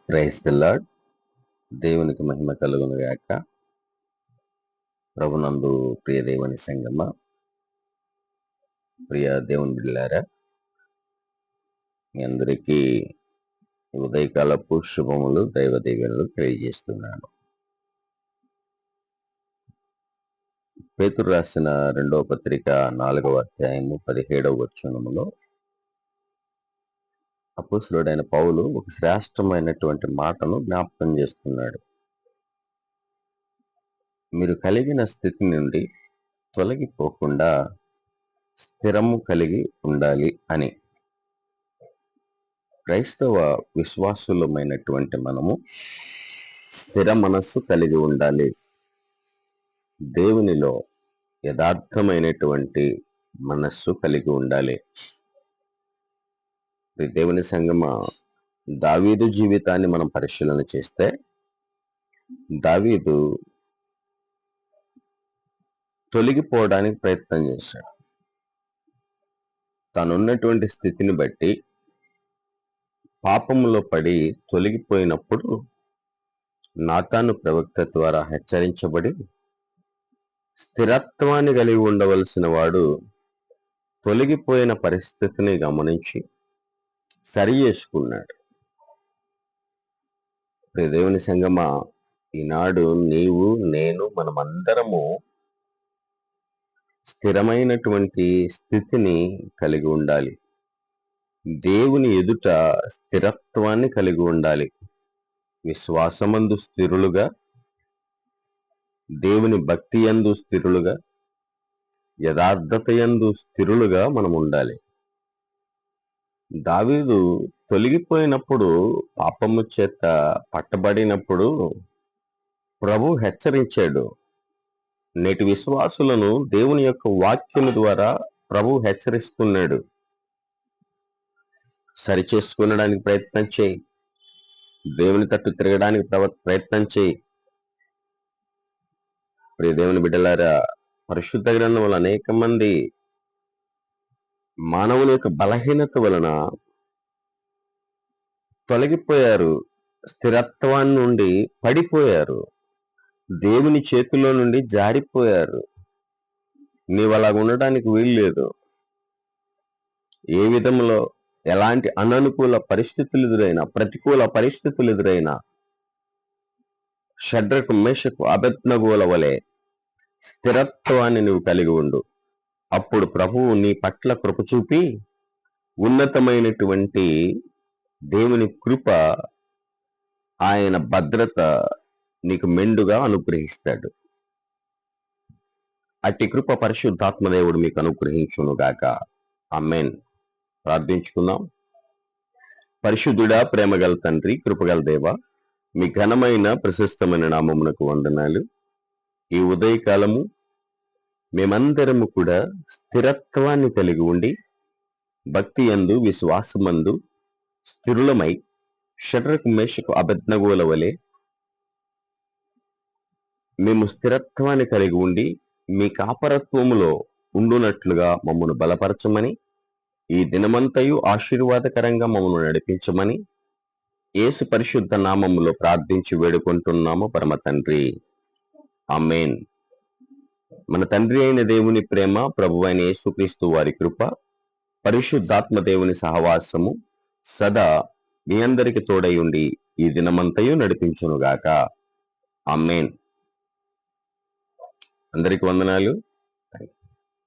Praise the lord. దేవునికి మహిమ కలుగును గాక. ప్రభునందు ప్రియ దేవుని సంగమ, ప్రియ దేవుని బిడ్డలారా, మీ అందరికీ ఉదయకాలపు శుభములు, దైవ దీవెనలు తెలియజేస్తున్నాను. పేతురు రాసిన 2వ పత్రిక 4వ అధ్యాయము 17వ వచనములో అపోస్తలుడైన పౌలు ఒక శ్రేష్టమైనటువంటి మాటను జ్ఞాపకం చేస్తున్నాడు. మీరు కలిగిన స్థితి నుండి తొలగిపోకుండా స్థిరము కలిగి ఉండాలి అని. క్రైస్తవ విశ్వాసులమైనటువంటి మనము స్థిర మనస్సు కలిగి ఉండాలి. దేవునిలో యథార్థమైనటువంటి మనస్సు కలిగి ఉండాలి. దేవుని సంగమ, దావీదు జీవితాన్ని మనం పరిశీలన చేస్తే, దావీదు తొలగిపోవడానికి ప్రయత్నం చేశాడు. తానున్నటువంటి స్థితిని బట్టి పాపములో పడి తొలగిపోయినప్పుడు నాతాను ప్రవక్త ద్వారా హెచ్చరించబడి, స్థిరత్వాన్ని కలిగి ఉండవలసిన వాడు తొలగిపోయిన పరిస్థితిని గమనించి సరి చేసుకున్నాడు. దేవుని సంగమ, ఈనాడు నీవు నేను మనమందరము స్థిరమైనటువంటి స్థితిని కలిగి ఉండాలి. దేవుని ఎదుట స్థిరత్వాన్ని కలిగి ఉండాలి. విశ్వాసమందు స్థిరులుగా, దేవుని భక్తి యందు స్థిరులుగా, యథార్థత యందు స్థిరులుగా మనం ఉండాలి. దావీదు తొలగిపోయినప్పుడు, పాపము చేత పట్టబడినప్పుడు ప్రభు హెచ్చరించాడు. నేటి విశ్వాసులను దేవుని యొక్క వాక్యము ద్వారా ప్రభు హెచ్చరిస్తున్నాడు. సరి చేసుకునడానికి ప్రయత్నం చేయి. దేవుని తట్టు తిరగడానికి ప్రయత్నం చేయి. ప్రియ దేవుని బిడ్డలారా, పరిశుద్ధ గ్రంథం వల్ల అనేక మంది మానవుల యొక్క బలహీనత వలన తొలగిపోయారు, స్థిరత్వాన్ని నుండి పడిపోయారు, దేవుని చేతిలో నుండి జారిపోయారు. నీవు అలాగ ఉండడానికి వీల్లేదు. ఏ విధంలో ఎలాంటి అననుకూల పరిస్థితులు ఎదురైనా, ప్రతికూల పరిస్థితులు ఎదురైనా, షడ్రకు, మేషకు, అబేద్నెగోల వలె స్థిరత్వాన్ని నువ్వు కలిగి ఉండు. అప్పుడు ప్రభువు నీ పట్ల కృప చూపి ఉన్నతమైనటువంటి దేవుని కృప, ఆయన భద్రత నీకు మెండుగా అనుగ్రహిస్తాడు. అట్టి కృప పరిశుద్ధాత్మదేవుడు మీకు అనుగ్రహించును గాక. ఆమేన్. ప్రార్థించుకుందాం. పరిశుద్ధుడా, ప్రేమగల తండ్రి, కృపగల దేవ, మీ ఘనమైన ప్రశస్తమైన నామమునకు వందనాలు. ఈ ఉదయకాలము మేమందరము కూడా స్థిరత్వాన్ని కలిగి ఉండి, భక్తి యందు, విశ్వాసమందు స్థిరులమై, షడ్రకు, మేషకు, అబేద్నెగోల వలె మేము స్థిరత్వాన్ని కలిగి ఉండి మీ కాపరత్వములో ఉండునట్లుగా మమ్మను బలపరచమని, ఈ దినమంతయు ఆశీర్వాదకరంగా మమ్మను నడిపించమని యేసు పరిశుద్ధ నామములో ప్రార్థించి వేడుకుంటున్నాము పరమ తండ్రి. ఆమేన్. మన తండ్రి అయిన దేవుని ప్రేమ, ప్రభువైన యేసుక్రీస్తు వారి కృప, పరిశుద్ధాత్మ దేవుని సహవాసము సదా మీ అందరికి తోడై ఉండి ఈ దినమంతయు నడిపించునుగాక. ఆమేన్. అందరికి వందనాలు.